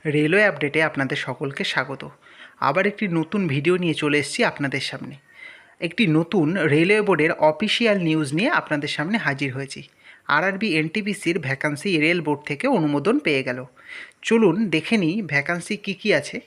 Railway আপডেটে আপনাদের সকলকে স্বাগত। আবার একটি নতুন ভিডিও নিয়ে চলে এসেছি আপনাদের সামনে। একটি নতুন রেলওয়ে বোর্ডের অফিসিয়াল নিউজ নিয়ে আপনাদের সামনে হাজির হয়েছি। আরআরবি এনটিপিসির ভ্যাকান্সি রেল বোর্ড থেকে অনুমোদন পেয়ে গেল। চলুন দেখে নিই ভ্যাকান্সি কী আছে।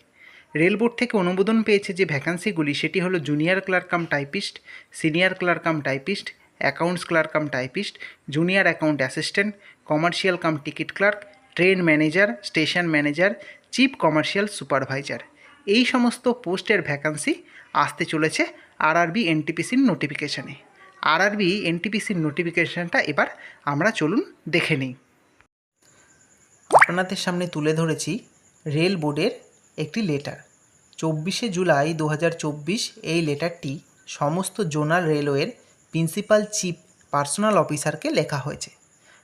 রেল বোর্ড থেকে অনুমোদন পেয়েছে যে ভ্যাকান্সিগুলি সেটি হলো junior clerk cum typist, senior clerk cum typist, accounts clerk cum typist, junior account assistant, commercial cum ticket clerk, train manager, station manager, chief commercial supervisor. এই সমস্ত পোস্টের ভ্যাকান্সি আসতে চলেছে আরআরবি এনটিপিসির নোটিফিকেশানে। আরআরবি এনটিপিসির নোটিফিকেশানটা এবার আমরা চলুন দেখে নিই। আপনাদের সামনে তুলে ধরেছি রেল বোর্ডের একটি লেটার। 24শে জুলাই 2024 এই লেটারটি সমস্ত জোনাল রেলওয়ের প্রিন্সিপাল চিফ পার্সোনাল অফিসারকে লেখা হয়েছে।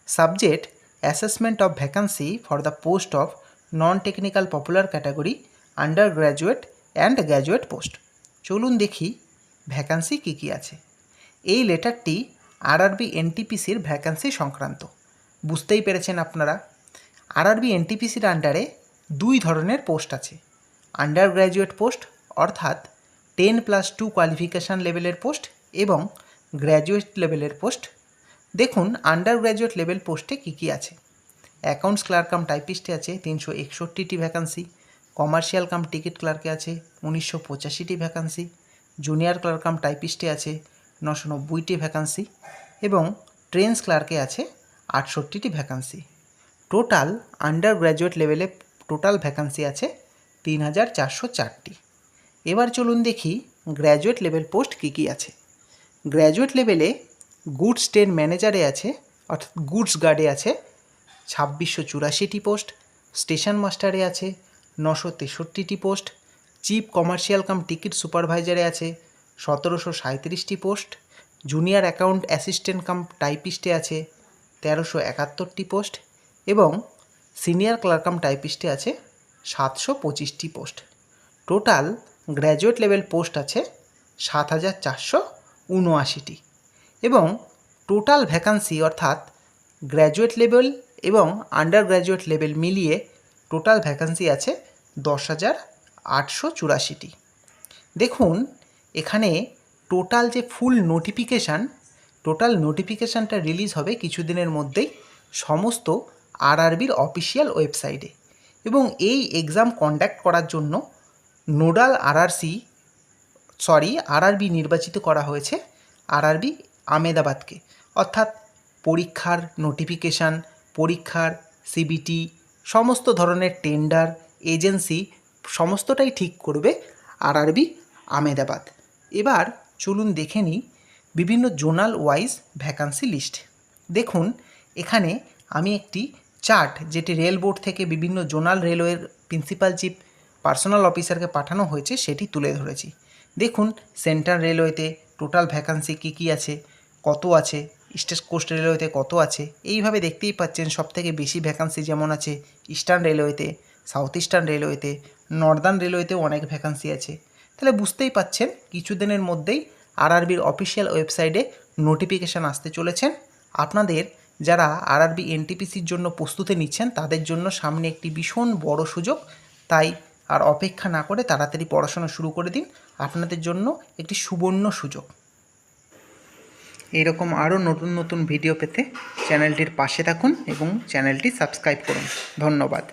Subject assessment of vacancy for the post of non technical popular category under graduate and graduate post. চলুন দেখি ভ্যাকান্সি কী আছে। এই লেটারটি আরআরবি এনটিপিসির ভ্যাকান্সি সংক্রান্ত। বুঝতেই পেরেছেন আপনারা, আরআরবি এনটিপিসির আন্ডারে দুই ধরনের পোস্ট আছে। আন্ডার গ্র্যাজুয়েট পোস্ট অর্থাৎ 10+2 কোয়ালিফিকেশান লেভেলের পোস্ট এবং গ্র্যাজুয়েট লেভেলের পোস্ট। দেখুন আন্ডার গ্র্যাজুয়েট লেভেল পোস্টে কী আছে। অ্যাকাউন্টস ক্লার্ক কাম টাইপিস্টে আছে 361টি ভ্যাকান্সি, কমার্শিয়াল কাম টিকিট ক্লার্কে আছে 1985টি ভ্যাকান্সি, জুনিয়র ক্লার্ক কাম টাইপিস্টে আছে 990টি ভ্যাকান্সি এবং ট্রেন্স ক্লার্কে আছে 68টি ভ্যাকান্সি। টোটাল আন্ডার গ্র্যাজুয়েট লেভেলে টোটাল ভ্যাকান্সি আছে 3404টি। এবার চলুন দেখি গ্র্যাজুয়েট লেভেল পোস্ট কী আছে। গ্র্যাজুয়েট লেভেলে গুডস ট্রেন ম্যানেজারে আছে অর্থাৎ গুডস গার্ডে আছে 2684টি পোস্ট, স্টেশন মাস্টারে আছে 963টি post, chief commercial cum ticket সুপারভাইজারে আছে 1737টি post, junior account assistant cum টাইপিস্টে আছে 1371টি পোস্ট এবং সিনিয়র ক্লার্ক কাম টাইপিস্টে আছে 725টি post. Total graduate level post আছে 7479টি এবং টোটাল ভ্যাকান্সি অর্থাৎ গ্র্যাজুয়েট লেভেল এবং আন্ডার গ্র্যাজুয়েট লেভেল মিলিয়ে টোটাল ভ্যাকান্সি আছে 10,884টি। দেখুন এখানে টোটাল যে ফুল নোটিফিকেশানটা রিলিজ হবে কিছুদিনের মধ্যেই সমস্ত আরআরবির অফিসিয়াল ওয়েবসাইটে এবং এই এক্সাম কন্ডাক্ট করার জন্য নোডাল আরআরবি নির্বাচিত করা হয়েছে আরআরবি আহমেদাবাদকে। অর্থাৎ পরীক্ষার নোটিফিকেশান, পরীক্ষার সিবিটি, সমস্ত ধরনের টেন্ডার, এজেন্সি সমস্তটাই ঠিক করবে আরআরবি আহমেদাবাদ। এবার চলুন দেখে নিই বিভিন্ন জোনাল ওয়াইজ ভ্যাকান্সি লিস্ট। দেখুন এখানে আমি একটি চার্ট যেটি রেল বোর্ড থেকে বিভিন্ন জোনাল রেলওয়ের প্রিন্সিপাল চিফ পার্সোনাল অফিসারকে পাঠানো হয়েছে সেটি তুলে ধরেছি। দেখুন সেন্ট্রাল রেলওয়েতে টোটাল ভ্যাকান্সি কী আছে, কত আছে, স্টেট কোস্ট রেলওয়েতে কত আছে, এইভাবে দেখতেই পাচ্ছেন সবথেকে বেশি ভ্যাকান্সি যেমন আছে ইস্টার্ন রেলওয়েতে, সাউথ ইস্টার্ন রেলওয়েতে, নর্দার্ন রেলওয়েতেও অনেক ভ্যাকান্সি আছে। তাহলে বুঝতেই পাচ্ছেন কিছুদিনের মধ্যেই আরআরবির অফিসিয়াল ওয়েবসাইটে নোটিফিকেশান আসতে চলেছেন। আপনাদের যারা আরআরবি এনটিপিসির জন্য প্রস্তুতি নিচ্ছেন তাদের জন্য সামনে একটি ভীষণ বড় সুযোগ। তাই আর অপেক্ষা না করে তাড়াতাড়ি পড়াশোনা শুরু করে দিন, আপনাদের জন্য একটি সুবর্ণ সুযোগ। এইরকম আরও নতুন নতুন ভিডিও পেতে চ্যানেলটির পাশে থাকুন এবং চ্যানেলটি সাবস্ক্রাইব করুন। ধন্যবাদ।